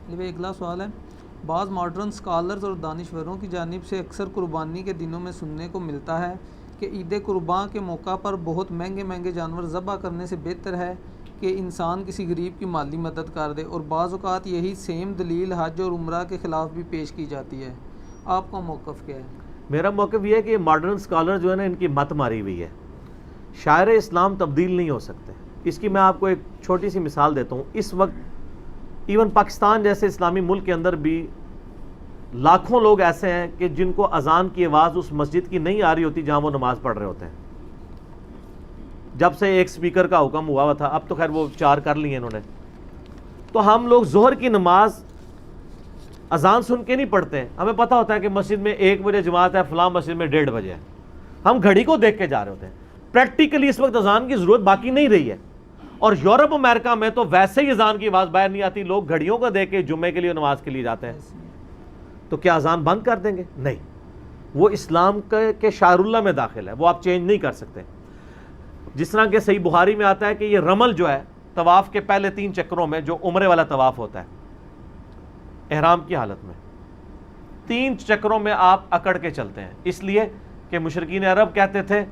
اگلا سوال ہے، بعض ماڈرن اسکالرز اور دانشوروں کی جانب سے اکثر قربانی کے دنوں میں سننے کو ملتا ہے کہ عید قرباں کے موقع پر بہت مہنگے جانور ذبح کرنے سے بہتر ہے کہ انسان کسی غریب کی مالی مدد کر دے، اور بعض اوقات یہی سیم دلیل حج اور عمرہ کے خلاف بھی پیش کی جاتی ہے۔ آپ کا موقف کیا ہے؟ میرا موقف یہ ہے کہ ماڈرن اسکالر جو ہے نا، ان کی مت ماری ہوئی ہے۔ شاعر اسلام تبدیل نہیں ہو سکتے۔ اس کی میں آپ کو ایک چھوٹی سی مثال دیتا ہوں۔ اس وقت ایون پاکستان جیسے اسلامی ملک کے اندر بھی لاکھوں لوگ ایسے ہیں کہ جن کو اذان کی آواز اس مسجد کی نہیں آ رہی ہوتی جہاں وہ نماز پڑھ رہے ہوتے ہیں۔ جب سے ایک سپیکر کا حکم ہوا تھا، اب تو خیر وہ 4 کر لی ہیں انہوں نے، تو ہم لوگ ظہر کی نماز اذان سن کے نہیں پڑھتے ہیں۔ ہمیں پتہ ہوتا ہے کہ مسجد میں 1 بجے جماعت ہے، فلاں مسجد میں 1:30 بجے ہے، ہم گھڑی کو دیکھ کے جا رہے ہوتے ہیں۔ پریکٹیکلی اس وقت اذان کی ضرورت باقی نہیں رہی ہے، اور یورپ امریکہ میں تو ویسے ہی اذان کی آواز باہر نہیں آتی، لوگ گھڑیوں کو دیکھ کے جمعے کے لیے نماز کے لیے جاتے ہیں۔ تو کیا اذان بند کر دیں گے؟ نہیں، وہ اسلام کے شعائر اللہ میں داخل ہے، وہ آپ چینج نہیں کر سکتے۔ جس طرح کہ صحیح بخاری میں آتا ہے کہ یہ رمل جو ہے طواف کے پہلے 3 چکروں میں، جو عمرے والا طواف ہوتا ہے احرام کی حالت میں، 3 چکروں میں آپ اکڑ کے چلتے ہیں، اس لیے کہ مشرکین عرب کہتے تھے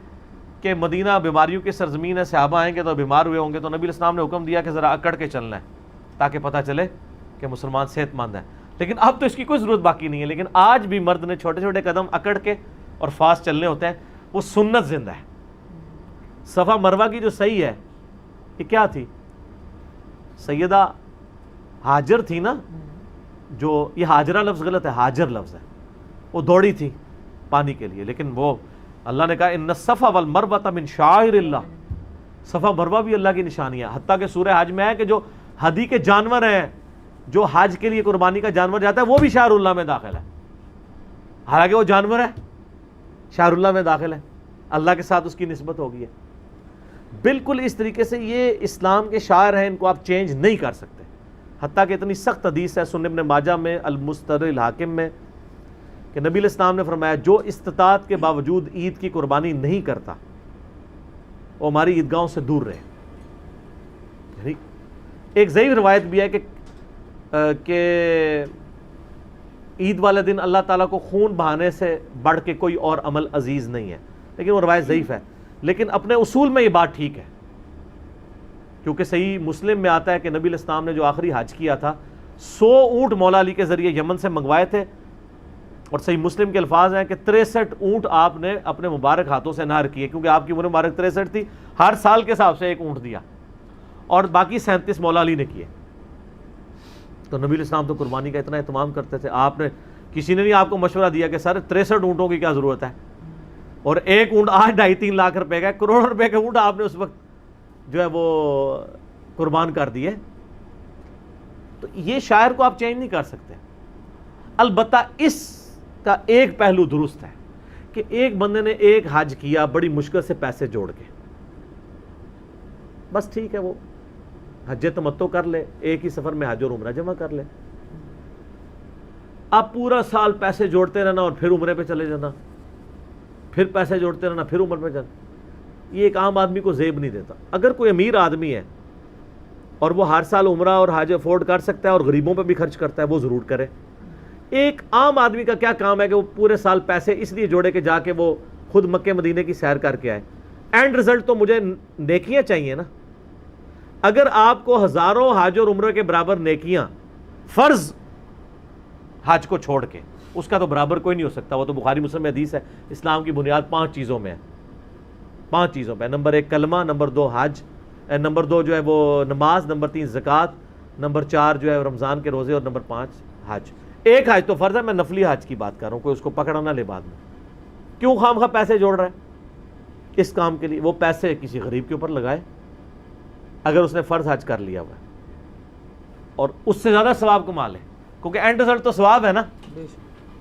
کہ مدینہ بیماریوں کی سرزمین ہے، صحابہ آئیں گے تو بیمار ہوئے ہوں گے، تو نبی علیہ السلام نے حکم دیا کہ ذرا اکڑ کے چلنا ہے تاکہ پتہ چلے کہ مسلمان صحت مند ہے۔ لیکن اب تو اس کی کوئی ضرورت باقی نہیں ہے، لیکن آج بھی مرد نے چھوٹے چھوٹے قدم اکڑ کے اور فاسٹ چلنے ہوتے ہیں، وہ سنت زندہ ہے۔ صفا مروہ کی جو صحیح ہے، یہ کیا تھی؟ سیدہ ہاجر تھی نا، جو یہ ہاجرہ لفظ غلط ہے، ہاجر لفظ ہے، وہ دوڑی تھی پانی کے لیے، لیکن وہ اللہ نے کہا ان الصفا والمروہ من شعائر اللہ، صفا مروہ بھی اللہ کی نشانی ہے۔ حتیٰ کہ سورہ حج میں ہے کہ جو ہدی کے جانور ہیں، جو حج کے لیے قربانی کا جانور جاتا ہے، وہ بھی شعائر اللہ میں داخل ہے، حالانکہ وہ جانور ہے، شعائر اللہ میں داخل ہے، اللہ کے ساتھ اس کی نسبت ہو گئی ہے۔ بالکل اس طریقے سے یہ اسلام کے شاعر ہیں، ان کو آپ چینج نہیں کر سکتے۔ حتیٰ کہ اتنی سخت حدیث ہے سنن ابن ماجہ میں، المستدرک الحاکم میں، کہ نبی علیہ السلام نے فرمایا جو استطاعت کے باوجود عید کی قربانی نہیں کرتا وہ ہماری عیدگاہوں سے دور رہے۔ یعنی ایک ضعیف روایت بھی ہے کہ عید والے دن اللہ تعالیٰ کو خون بہانے سے بڑھ کے کوئی اور عمل عزیز نہیں ہے، لیکن وہ روایت ضعیف ہے، لیکن اپنے اصول میں یہ بات ٹھیک ہے، کیونکہ صحیح مسلم میں آتا ہے کہ نبی علیہ السلام نے جو آخری حج کیا تھا 100 اونٹ مولا علی کے ذریعے یمن سے منگوائے تھے، اور صحیح مسلم کے الفاظ ہیں کہ 63 اونٹ آپ نے اپنے مبارک ہاتھوں سے نہر کیے، کیونکہ آپ کی عمر مبارک 63 تھی، ہر سال کے حساب سے 1 اونٹ دیا، اور باقی 37 مولا علی نے کیے۔ تو نبی علیہ السلام تو قربانی کا اتنا اہتمام کرتے تھے، آپ نے کسی نے نہیں آپ کو مشورہ دیا کہ سر 63 اونٹوں کی کیا ضرورت ہے، اور 1 اونٹ آج 2.5-3 لاکھ روپے کا، کروڑ روپے کا اونٹ آپ نے اس وقت جو ہے وہ قربان کر دیے۔ تو یہ شاعر کو آپ چینج نہیں کر سکتے۔ البتہ اس کا ایک پہلو درست ہے کہ ایک بندے نے ایک حج کیا بڑی مشکل سے پیسے جوڑ کے، بس ٹھیک ہے، وہ حج تمتع کر لے، ایک ہی سفر میں حج اور عمرہ جمع کر لے۔ آپ پورا سال پیسے جوڑتے رہنا اور پھر عمرے پہ چلے جانا، پھر پیسے جوڑتے رہنا پھر عمر پہ جانا، یہ ایک عام آدمی کو زیب نہیں دیتا۔ اگر کوئی امیر آدمی ہے اور وہ ہر سال عمرہ اور حج افورڈ کر سکتا ہے اور غریبوں پہ بھی خرچ کرتا ہے، وہ ضرور کرے۔ ایک عام آدمی کا کیا کام ہے کہ وہ پورے سال پیسے اس لیے جوڑے کہ جا کے وہ خود مکے مدینے کی سیر کر کے آئے؟ اینڈ رزلٹ تو مجھے نیکیاں چاہیے نا۔ اگر آپ کو ہزاروں حج اور عمرے کے برابر نیکیاں فرض حج کو چھوڑ کے، اس کا تو برابر کوئی نہیں ہو سکتا۔ وہ تو بخاری مسلم میں حدیث ہے، اسلام کی بنیاد 5 چیزوں میں ہے، 5 چیزوں پہ۔ نمبر 1 کلمہ، نمبر 2 حج، نمبر 2 جو ہے وہ نماز، نمبر 3 زکوٰۃ، نمبر 4 جو ہے رمضان کے روزے، اور نمبر 5 حج۔ ایک حج تو فرض ہے، میں نفلی حج کی بات کر رہا ہوں، کوئی اس کو پکڑا نہ لے بعد میں۔ کیوں خام خواہ پیسے جوڑ رہا ہے اس کام کے لیے؟ وہ پیسے کسی غریب کے اوپر لگائے اگر اس نے فرض حج کر لیا ہوا ہے، اور اس سے زیادہ ثواب کما لے، کیونکہ اینڈ رزلٹ تو ثواب ہے نا۔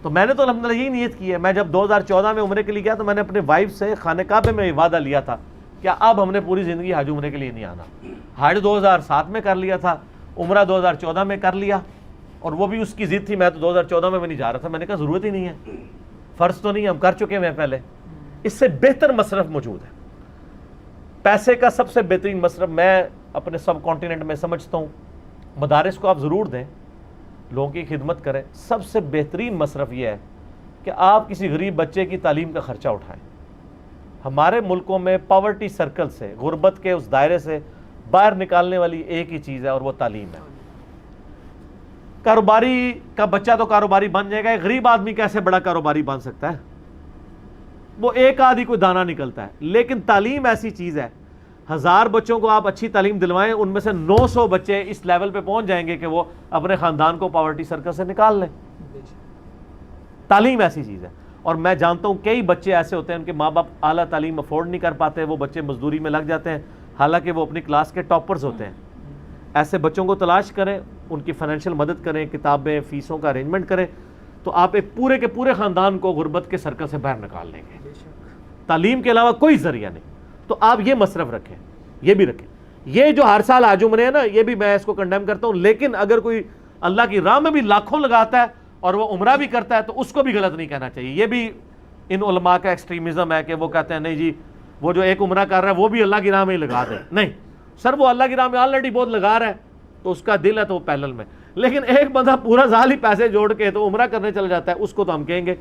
تو میں نے تو الحمدللہ یہی نیت کی ہے۔ میں جب 2014 میں عمرے کے لیے گیا تو میں نے اپنے وائف سے خانہ کعبہ میں وعدہ لیا تھا کہ اب ہم نے پوری زندگی حج عمرے کے لیے نہیں آنا۔ حج 2007 میں کر لیا تھا، عمرہ 2014 میں کر لیا، اور وہ بھی اس کی ضد تھی، میں تو 2014 میں بھی نہیں جا رہا تھا۔ میں نے کہا ضرورت ہی نہیں ہے، فرض تو نہیں، ہم کر چکے ہیں پہلے۔ اس سے بہتر مصرف موجود ہے۔ پیسے کا سب سے بہترین مصرف میں اپنے سب کانٹیننٹ میں سمجھتا ہوں، مدارس کو آپ ضرور دیں، لوگوں کی خدمت کریں. سب سے بہترین مصرف یہ ہے کہ آپ کسی غریب بچے کی تعلیم کا خرچہ اٹھائیں. ہمارے ملکوں میں پاورٹی سرکل سے, غربت کے اس دائرے سے باہر نکالنے والی ایک ہی چیز ہے اور وہ تعلیم ہے. کاروباری کا بچہ تو کاروباری بن جائے گا, ایک غریب آدمی کیسے بڑا کاروباری بن سکتا ہے؟ وہ ایک آدھی کوئی دانہ نکلتا ہے. لیکن تعلیم ایسی چیز ہے, 1000 بچوں کو آپ اچھی تعلیم دلوائیں, ان میں سے 900 بچے اس لیول پہ پہنچ جائیں گے کہ وہ اپنے خاندان کو پاورٹی سرکل سے نکال لیں. تعلیم ایسی چیز ہے. اور میں جانتا ہوں کئی بچے ایسے ہوتے ہیں ان کے ماں باپ اعلیٰ تعلیم افورڈ نہیں کر پاتے, وہ بچے مزدوری میں لگ جاتے ہیں حالانکہ وہ اپنی کلاس کے ٹاپرز ہوتے ہیں. ایسے بچوں کو تلاش کریں, ان کی فائنینشیل مدد کریں, کتابیں فیسوں کا ارینجمنٹ کریں, تو آپ ایک پورے کے پورے خاندان کو غربت کے سرکل سے باہر نکال لیں گے. تعلیم کے علاوہ کوئی ذریعہ نہیں. تو آپ یہ مصرف رکھیں, یہ بھی رکھیں. یہ جو ہر سال حج عمرے ہیں نا, یہ بھی میں اس کو کنڈیم کرتا ہوں, لیکن اگر کوئی اللہ کی راہ میں بھی لاکھوں لگاتا ہے اور وہ عمرہ بھی کرتا ہے تو اس کو بھی غلط نہیں کہنا چاہیے. یہ بھی ان علماء کا ایکسٹریمزم ہے کہ وہ کہتے ہیں نہیں جی وہ جو ایک عمرہ کر رہا ہے وہ بھی اللہ کی راہ میں ہی لگا دے. نہیں سر, وہ اللہ کی راہ میں آلریڈی بہت لگا رہا ہے تو اس کا دل ہے تو وہ پیدل میں. لیکن ایک بندہ پورا سال ہی پیسے جوڑ کے تو عمرہ کرنے چلا جاتا ہے, اس کو تو ہم کہیں گے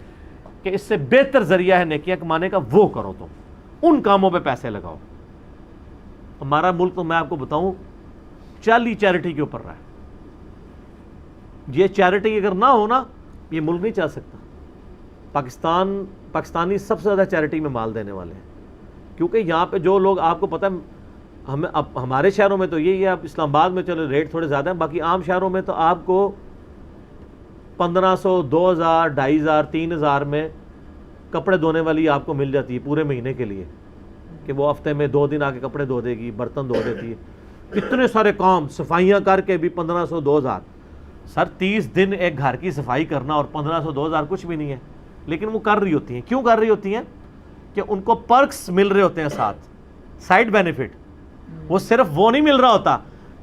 کہ اس سے بہتر ذریعہ ہے نیکیاں کمانے کا, وہ کرو, تم ان کاموں پہ پیسے لگاؤ. ہمارا ملک تو میں آپ کو بتاؤں چالی چیریٹی کے اوپر رہا ہے. یہ چیریٹی اگر نہ ہو نا, یہ ملک نہیں چل سکتا. پاکستانی سب سے زیادہ چیریٹی میں مال دینے والے ہیں, کیونکہ یہاں پہ جو لوگ, آپ کو پتہ ہے ہمارے شہروں میں تو یہی ہے, اب اسلام آباد میں چلو ریٹ تھوڑے زیادہ ہیں, باقی عام شہروں میں تو آپ کو 1500 2000 2500 3000 میں کپڑے دھونے والی آپ کو مل جاتی ہے پورے مہینے کے لیے, کہ وہ ہفتے میں 2 دن آ کے کپڑے دھو دے گی, برتن دھو دیتی ہے. اتنے سارے کام صفائیاں کر کے بھی 1500 2000. سر 30 دن ایک گھر کی صفائی کرنا اور 1500 2000 کچھ بھی نہیں ہے, لیکن وہ کر رہی ہوتی ہیں. کیوں کر رہی ہوتی ہیں؟ کہ ان کو پرکس مل رہے ہوتے ہیں ساتھ, سائڈ بینیفٹ. وہ صرف وہ نہیں مل رہا ہوتا,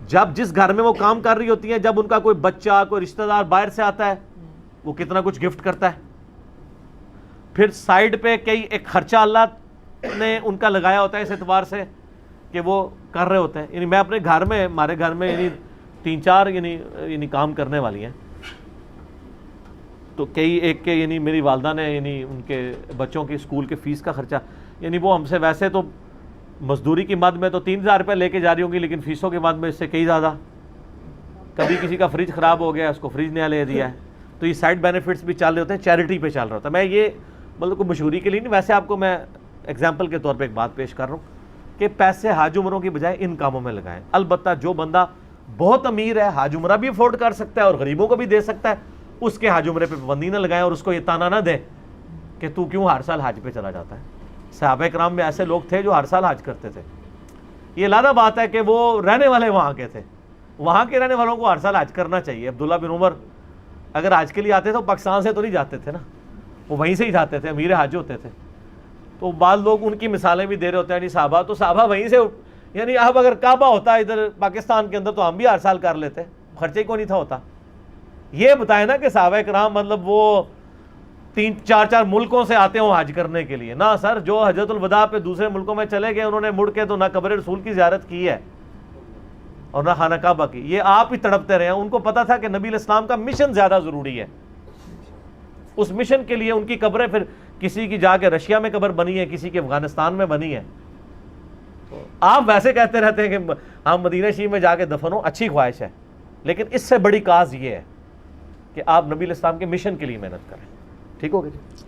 جب جس گھر میں وہ کام کر رہی ہوتی ہیں, جب ان کا کوئی بچہ کوئی رشتہ دار باہر سے آتا ہے وہ کتنا کچھ گفٹ کرتا ہے. پھر سائڈ پہ کئی ایک خرچہ اللہ نے ان کا لگایا ہوتا ہے اس اعتبار سے کہ وہ کر رہے ہوتے ہیں. یعنی میں اپنے گھر میں, ہمارے گھر میں یعنی 3-4 یعنی کام کرنے والی ہیں, تو کئی ایک کے یعنی میری والدہ نے یعنی ان کے بچوں کی اسکول کے فیس کا خرچہ, یعنی وہ ہم سے ویسے تو مزدوری کی مد میں تو 3000 روپے لے کے جا رہی ہوں گی, لیکن فیسوں کے مد میں اس سے کئی زیادہ. کبھی کسی کا فریج خراب ہو گیا, اس کو فریج نیا لے دیا ہے. تو یہ سائڈ بینیفٹس بھی چل رہے ہوتے ہیں, چیریٹی پہ چل رہا ہوتا ہے. میں یہ مطلب کوئی مشہوری کے لیے نہیں, ویسے آپ کو میں ایگزامپل کے طور پہ ایک بات پیش کر رہا ہوں کہ پیسے حج عمروں کی بجائے ان کاموں میں لگائیں. البتہ جو بندہ بہت امیر ہے, حج عمرہ بھی افورڈ کر سکتا ہے اور غریبوں کو بھی دے سکتا ہے, اس کے حج عمرے پہ پابندی نہ لگائیں اور اس کو یہ تانا نہ دیں کہ تو کیوں ہر سال حج پہ چلا جاتا ہے. صحابہ کرام میں ایسے لوگ تھے جو ہر سال حج کرتے تھے. یہ علیحدہ بات ہے کہ وہ رہنے والے وہاں کے تھے, وہاں کے رہنے والوں کو ہر سال حج کرنا چاہیے. عبداللہ بن عمر اگر حج کے لیے آتے تھے تو پاکستان سے تو نہیں جاتے تھے نا, وہ وہیں سے ہی جاتے تھے, امیر حج ہوتے تھے. تو بعض لوگ ان کی مثالیں بھی دے رہے ہوتے ہیں, یعنی صحابہ تو صحابہ وہیں سے, یعنی اب اگر کعبہ ہوتا ادھر پاکستان کے اندر تو ہم بھی ہر سال کر لیتے, خرچے کو نہیں تھا ہوتا. یہ بتائیں نا کہ صحابہ کرام مطلب وہ 3-4 ملکوں سے آتے ہوں حج کرنے کے لیے. نہ سر, جو حجۃ الوداع پہ دوسرے ملکوں میں چلے گئے انہوں نے مڑ کے تو نہ قبر رسول کی زیارت کی ہے اور نہ خانہ کعبہ کی. یہ آپ ہی تڑپتے رہے ہیں. ان کو پتا تھا کہ نبی علیہ السلام کا مشن زیادہ ضروری ہے. اس مشن کے لیے ان کی قبریں, پھر کسی کی جا کے رشیا میں قبر بنی ہے, کسی کی افغانستان میں بنی ہے. آپ ویسے کہتے رہتے ہیں کہ ہم مدینہ شریف میں جا کے دفن ہوں, اچھی خواہش ہے, لیکن اس سے بڑی کاز یہ ہے کہ آپ نبی علیہ السلام کے مشن کے لیے محنت کریں. ٹھیک ہو گیا جی.